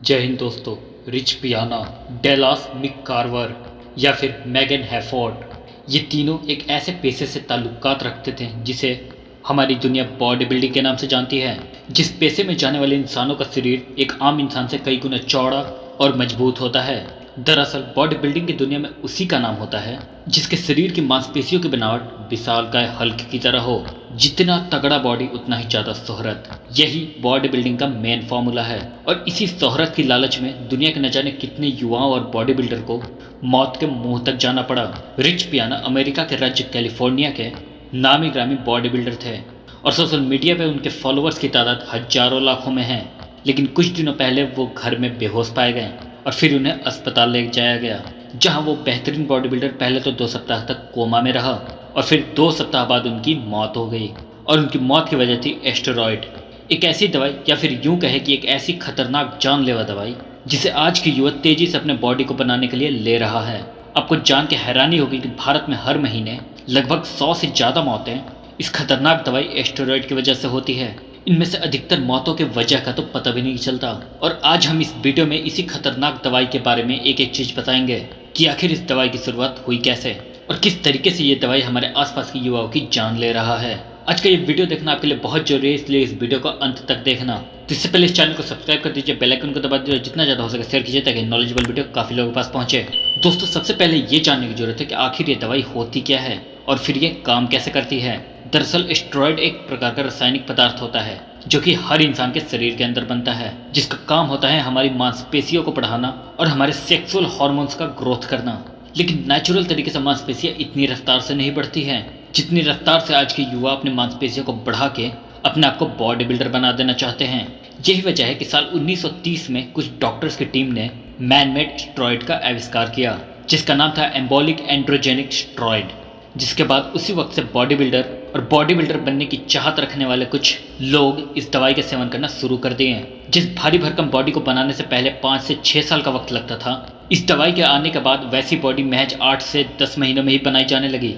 जय हिंद दोस्तों। रिच पियाना, डेलास मिक कार्वर या फिर मैगन हैफोर्ड, ये तीनों एक ऐसे पेशे से ताल्लुकात रखते थे जिसे हमारी दुनिया बॉडी बिल्डिंग के नाम से जानती है। जिस पेशे में जाने वाले इंसानों का शरीर एक आम इंसान से कई गुना चौड़ा और मजबूत होता है। दरअसल बॉडी बिल्डिंग की दुनिया में उसी का नाम होता है जिसके शरीर की मांसपेशियों की बनावट विशालकाय हल्क की तरह हो। जितना तगड़ा बॉडी उतना ही ज्यादा शोहरत, यही बॉडी बिल्डिंग का मेन फॉर्मूला है। और इसी शोहरत की लालच में दुनिया के न जाने कितने युवाओं और बॉडी बिल्डर को मौत के मुंह तक जाना पड़ा। रिच पियाना अमेरिका के राज्य कैलिफोर्निया के नामी ग्रामी बॉडी बिल्डर थे और सोशल मीडिया पे उनके फॉलोअर्स की तादाद हजारों लाखों में है। लेकिन कुछ दिनों पहले वो घर में बेहोश पाए गए और फिर उन्हें अस्पताल ले जाया गया, जहां वो बेहतरीन बॉडी बिल्डर पहले तो 2 सप्ताह तक कोमा में रहा और फिर 2 सप्ताह बाद उनकी मौत हो गई। और उनकी मौत की वजह थी एस्टेरॉयड, एक ऐसी दवाई या फिर यूं कहे कि एक ऐसी खतरनाक जानलेवा दवाई जिसे आज की युवा तेजी से अपने बॉडी को बनाने के लिए ले रहा है। आपको जान के हैरानी होगी कि भारत में हर महीने लगभग 100 से ज़्यादा मौतें इस खतरनाक दवाई एस्टेरॉयड की वजह से होती है। इनमें से अधिकतर मौतों के वजह का तो पता भी नहीं चलता। और आज हम इस वीडियो में इसी खतरनाक दवाई के बारे में एक एक चीज बताएंगे कि आखिर इस दवाई की शुरुआत हुई कैसे और किस तरीके से ये दवाई हमारे आसपास के युवाओं की जान ले रहा है। आज का ये वीडियो देखना आपके लिए बहुत जरूरी है, इसलिए इस वीडियो को अंत तक देखना। तो इससे पहले इस चैनल को सब्सक्राइब कर दीजिए, बेल आइकन को दबा दीजिए और जितना ज्यादा हो सके शेयर कीजिए ताकि नॉलेजेबल वीडियो काफी लोगों के पास पहुंचे। दोस्तों, सबसे पहले ये जानने की जरूरत है कि आखिर ये दवाई होती क्या है और फिर ये काम कैसे करती है। दरअसल एस्टेरॉयड एक प्रकार का रासायनिक पदार्थ होता है जो कि हर इंसान के शरीर के अंदर बनता है, जिसका काम होता है हमारी मांसपेशियों को बढ़ाना और हमारे सेक्सुअल हार्मोन्स का ग्रोथ करना। लेकिन नेचुरल तरीके से मांसपेशियां इतनी रफ्तार से नहीं बढ़ती हैं जितनी रफ्तार से आज के युवा अपनी मांसपेशियों को बढ़ा के अपने आप को बॉडी बिल्डर बना देना चाहते हैं। यही वजह है कि साल 1930 में कुछ डॉक्टर्स की टीम ने मैन मेड स्टेरॉयड का आविष्कार किया जिसका नाम था एम्बोलिक एंड्रोजेनिक स्टेरॉयड। जिसके बाद उसी वक्त से बॉडी बिल्डर और बॉडी बिल्डर बनने की चाहत रखने वाले कुछ लोग इस दवाई का सेवन करना शुरू कर दिए हैं। जिस भारी भरकम बॉडी को बनाने से पहले 5 से 6 साल का वक्त लगता था, इस दवाई के आने के बाद वैसी बॉडी महज 8 से 10 महीनों में ही बनाई जाने लगी।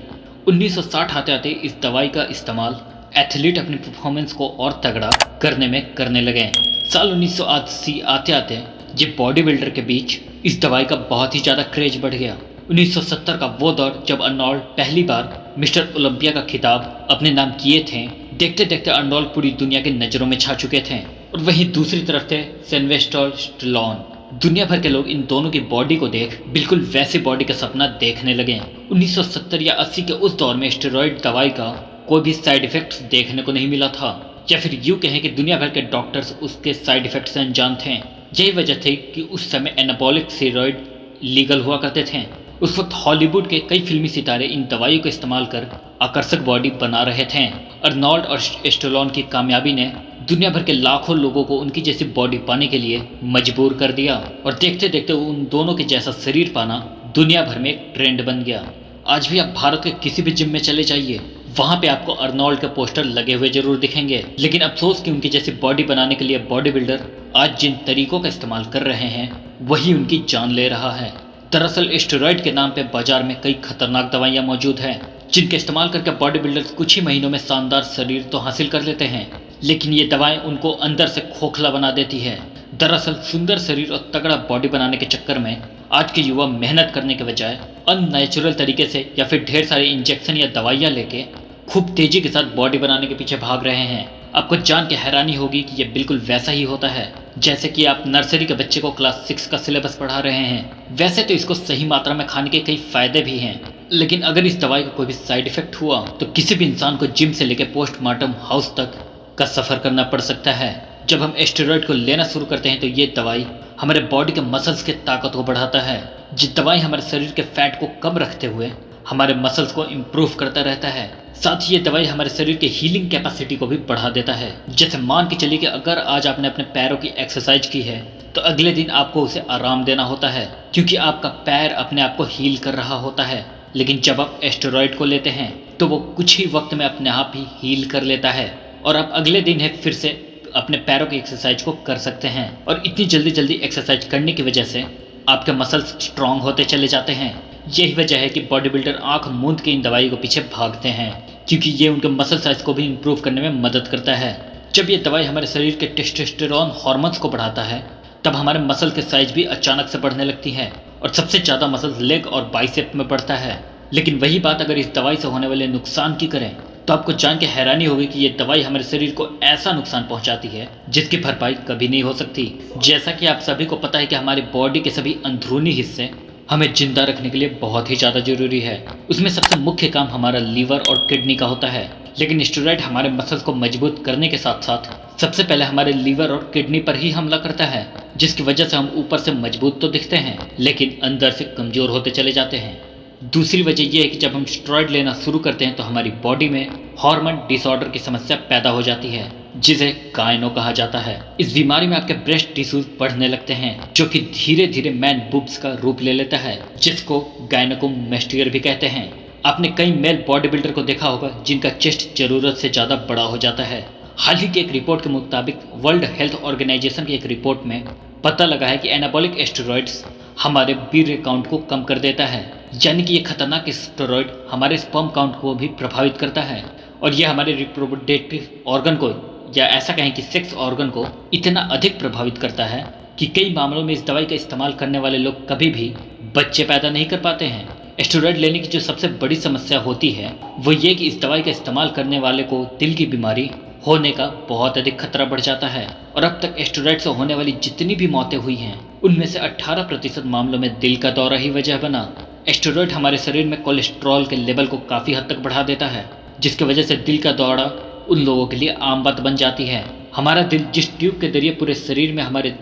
1960 आते आते इस दवाई का इस्तेमाल एथलीट अपनी परफॉर्मेंस को और तगड़ा करने में करने लगे। साल 1980 आते आते ये बॉडी बिल्डर के बीच इस दवाई का बहुत ही ज़्यादा क्रेज बढ़ गया। 1970 का वो दौर जब अर्नोल्ड पहली बार मिस्टर ओलंपिया का खिताब अपने नाम किए थे। देखते देखते अर्नोल्ड पूरी दुनिया की नज़रों में छा चुके थे और वहीं दूसरी तरफ थे सिल्वेस्टर स्टैलोन। दुनिया भर के लोग इन दोनों की बॉडी को देख बिल्कुल वैसे बॉडी का सपना देखने लगे। 1970 या 80 के उस दौर में स्टेरॉयड दवाई का कोई भी साइड इफेक्ट्स देखने को नहीं मिला था, या फिर यूँ कहें कि दुनिया भर के डॉक्टर्स उसके साइड इफेक्ट से अनजान थे। यही वजह थी कि उस समय एनाबॉलिक स्टेरॉयड लीगल हुआ करते थे। उस वक्त हॉलीवुड के कई फिल्मी सितारे इन दवाइयों का इस्तेमाल कर आकर्षक बॉडी बना रहे थे। अर्नोल्ड और स्टैलोन की कामयाबी ने दुनिया भर के लाखों लोगों को उनकी जैसी बॉडी पाने के लिए मजबूर कर दिया और देखते देखते उन दोनों के जैसा शरीर पाना दुनिया भर में एक ट्रेंड बन गया। आज भी आप भारत के किसी भी जिम में चले जाइए, वहाँ पे आपको अर्नोल्ड के पोस्टर लगे हुए जरूर दिखेंगे। लेकिन अफसोस कि उनकी जैसी बॉडी बनाने के लिए बॉडी बिल्डर आज जिन तरीकों का इस्तेमाल कर रहे हैं वही उनकी जान ले रहा है। दरअसल स्टेरॉयड के नाम पे बाजार में कई खतरनाक दवाइयाँ मौजूद हैं जिनके इस्तेमाल करके बॉडी बिल्डर्स कुछ ही महीनों में शानदार शरीर तो हासिल कर लेते हैं, लेकिन ये दवाएं उनको अंदर से खोखला बना देती है। दरअसल सुंदर शरीर और तगड़ा बॉडी बनाने के चक्कर में आज के युवा मेहनत करने के बजाय अननेचुरल तरीके से या फिर ढेर सारे इंजेक्शन या दवाइयाँ लेके खूब तेजी के साथ बॉडी बनाने के पीछे भाग रहे हैं। आपको जान के हैरानी होगी कि ये बिल्कुल वैसा ही होता है जैसे कि आप नर्सरी के बच्चे को क्लास 6 का सिलेबस पढ़ा रहे हैं। वैसे तो इसको सही मात्रा में खाने के कई फायदे भी हैं, लेकिन अगर इस दवाई का कोई भी साइड इफेक्ट हुआ तो किसी भी इंसान को जिम से लेकर पोस्टमार्टम हाउस तक का सफर करना पड़ सकता है। जब हम स्टेरॉयड को लेना शुरू करते हैं तो ये दवाई हमारे बॉडी के मसल्स के ताकत को बढ़ाता है। ये दवाई हमारे शरीर के फैट को कम रखते हुए हमारे मसल्स को इम्प्रूव करता रहता है। साथ ही ये दवाई हमारे शरीर के हीलिंग कैपेसिटी को भी बढ़ा देता है। जैसे मान के चलिए कि अगर आज आपने अपने पैरों की एक्सरसाइज की है तो अगले दिन आपको उसे आराम देना होता है क्योंकि आपका पैर अपने आप को हील कर रहा होता है। लेकिन जब आप स्टेरॉयड को लेते हैं तो वो कुछ ही वक्त में अपने आप ही हील कर लेता है और आप अगले दिन है फिर से अपने पैरों की एक्सरसाइज को कर सकते हैं। और इतनी जल्दी जल्दी एक्सरसाइज करने की वजह से आपके मसल्स स्ट्रांग होते चले जाते हैं। यही वजह है कि बॉडी बिल्डर आंख मूंद के इन दवाई को पीछे भागते हैं क्योंकि ये उनके मसल साइज को भी इम्प्रूव करने में मदद करता है। जब ये दवाई हमारे शरीर के टेस्टोस्टेरोन हार्मोन्स को बढ़ाता है तब हमारे मसल के साइज भी अचानक से बढ़ने लगती है और सबसे ज़्यादा मसल लेग और बाइसेप में बढ़ता है। लेकिन वही बात अगर इस दवाई से होने वाले नुकसान की करें तो आपको जान के हैरानी होगी कि ये दवाई हमारे शरीर को ऐसा नुकसान पहुंचाती है जिसकी भरपाई कभी नहीं हो सकती। जैसा कि आप सभी को पता है कि हमारी बॉडी के सभी अंदरूनी हिस्से हमें जिंदा रखने के लिए बहुत ही ज़्यादा जरूरी है। उसमें सबसे मुख्य काम हमारा लीवर और किडनी का होता है। लेकिन स्टेरॉइड हमारे मसल्स को मजबूत करने के साथ साथ सबसे पहले हमारे लीवर और किडनी पर ही हमला करता है, जिसकी वजह से हम ऊपर से मजबूत तो दिखते हैं लेकिन अंदर से कमजोर होते चले जाते हैं। दूसरी वजह यह है कि जब हम स्टेरॉइड लेना शुरू करते हैं तो हमारी बॉडी में हार्मोन डिसऑर्डर की समस्या पैदा हो जाती है जिसे गायनो कहा जाता है। इस बीमारी में आपके ब्रेस्ट टिश्यूज बढ़ने लगते हैं जो कि धीरे धीरे मैन बुब्स का रूप ले लेता है, जिसको गायनेकोमेस्टियर भी कहते हैं। आपने कई मेल बॉडी बिल्डर को देखा होगा जिनका चेस्ट जरूरत से ज़्यादा बड़ा हो जाता है। हाल ही की एक रिपोर्ट के मुताबिक वर्ल्ड हेल्थ ऑर्गेनाइजेशन की एक रिपोर्ट में पता लगा है कि एनाबॉलिक स्टेरॉइड्स हमारे वीर्य काउंट को कम कर देता है, यानी कि ये खतरनाक स्टेरॉइड हमारे स्पर्म काउंट को भी प्रभावित करता है और ये हमारे रिप्रोडक्टिव ऑर्गन को या ऐसा कहें कि सेक्स ऑर्गन को इतना अधिक प्रभावित करता है कि कई मामलों में इस दवाई का इस्तेमाल करने वाले लोग कभी भी बच्चे पैदा नहीं कर पाते हैं। स्टेरॉइड लेने की जो सबसे बड़ी समस्या होती है वो ये कि इस दवाई का इस्तेमाल करने वाले को दिल की बीमारी होने का बहुत अधिक खतरा बढ़ जाता है और अब तक स्टेरॉइड से होने वाली जितनी भी मौतें हुई हैं उनमें से 18% मामलों में दिल का दौरा ही वजह बना। स्टेरॉइड हमारे शरीर में कोलेस्ट्रॉल के लेवल को काफ़ी हद तक बढ़ा देता है, जिसकी वजह से दिल का दौरा उन लोगों के लिए आम बात बन जाती है। हमारा दिल जिस ट्यूब के जरिए पूरे शरीर में हमारे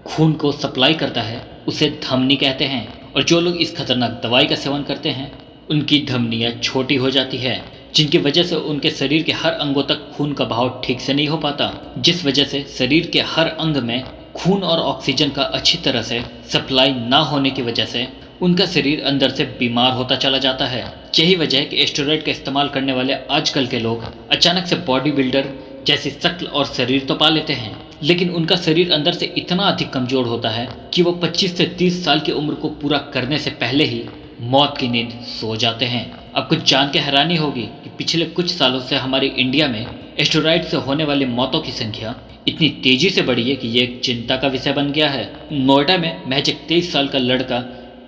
खून को सप्लाई करता है उसे धमनी कहते हैं और जो लोग इस खतरनाक दवाई का सेवन करते हैं उनकी धमनियाँ छोटी हो जाती है, जिनकी वजह से उनके शरीर के हर अंगों तक खून का बहाव ठीक से नहीं हो पाता, जिस वजह से शरीर के हर अंग में खून और ऑक्सीजन का अच्छी तरह से सप्लाई ना होने की वजह से उनका शरीर अंदर से बीमार होता चला जाता है। यही वजह है कि स्टेरॉइड का इस्तेमाल करने वाले आजकल के लोग अचानक से बॉडी बिल्डर जैसी शक्ल और शरीर तो पा लेते हैं लेकिन उनका शरीर अंदर से इतना अधिक कमजोर होता है कि वो 25 से 30 साल की उम्र को पूरा करने से पहले ही मौत की नींद सो जाते हैं। आपको जान के हैरानी होगी कि पिछले कुछ सालों से हमारी इंडिया में स्टेरॉइड से होने वाली मौतों की संख्या इतनी तेजी से बढ़ी है कि ये एक चिंता का विषय बन गया है। नोएडा में महज एक 23 साल का लड़का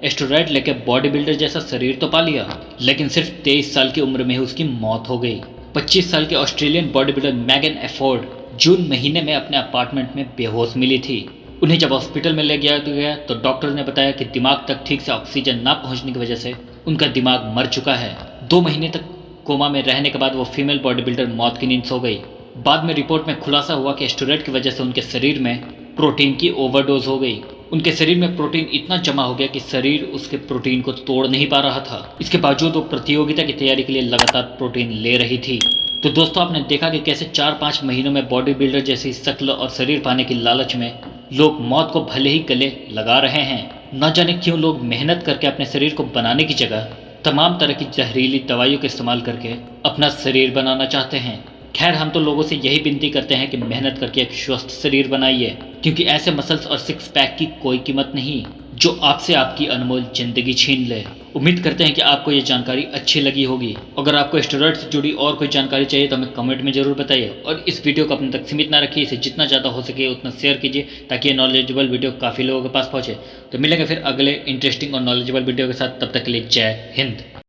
स्टेरॉइड लेकर बॉडी बिल्डर जैसा शरीर तो पा लिया लेकिन सिर्फ 23 साल की उम्र में ही उसकी मौत हो गई। 25 साल के ऑस्ट्रेलियन बॉडी बिल्डर मैगन एफोर्ड जून महीने में अपने अपार्टमेंट में बेहोश मिली थी। उन्हें जब हॉस्पिटल में ले गया तो डॉक्टर ने बताया कि दिमाग तक ठीक से ऑक्सीजन ना पहुंचने की वजह से उनका दिमाग मर चुका है। 2 महीने तक कोमा में रहने के बाद वो फीमेल बॉडी बिल्डर मौत की नींद सो गई। बाद में रिपोर्ट में खुलासा हुआ कि स्टेरॉइड की वजह से उनके शरीर में प्रोटीन की ओवरडोज हो गई। उनके शरीर में प्रोटीन इतना जमा हो गया कि शरीर उसके प्रोटीन को तोड़ नहीं पा रहा था। इसके बावजूद वो प्रतियोगिता की तैयारी के लिए लगातार प्रोटीन ले रही थी। तो दोस्तों आपने देखा कि कैसे 4-5 महीनों में बॉडी बिल्डर जैसी शक्ल और शरीर पाने की लालच में लोग मौत को भले ही गले लगा रहे हैं। न जाने क्यों लोग मेहनत करके अपने शरीर को बनाने की जगह तमाम तरह की जहरीली दवाइयों का इस्तेमाल करके अपना शरीर बनाना चाहते हैं। खैर हम तो लोगों से यही विनती करते हैं कि मेहनत करके एक स्वस्थ शरीर बनाइए, क्योंकि ऐसे मसल्स और सिक्स पैक की कोई कीमत नहीं जो आपसे आपकी अनमोल जिंदगी छीन ले। उम्मीद करते हैं कि आपको ये जानकारी अच्छी लगी होगी। अगर आपको स्टेरॉइड से जुड़ी और कोई जानकारी चाहिए तो हमें कमेंट में जरूर बताइए और इस वीडियो को अपने तक सीमित ना रखिए, इसे जितना ज़्यादा हो सके उतना शेयर कीजिए ताकि ये नॉलेजेबल वीडियो काफ़ी लोगों के पास पहुँचे। तो मिलेंगे फिर अगले इंटरेस्टिंग और नॉलेजेबल वीडियो के साथ, तब तक के लिए जय हिंद।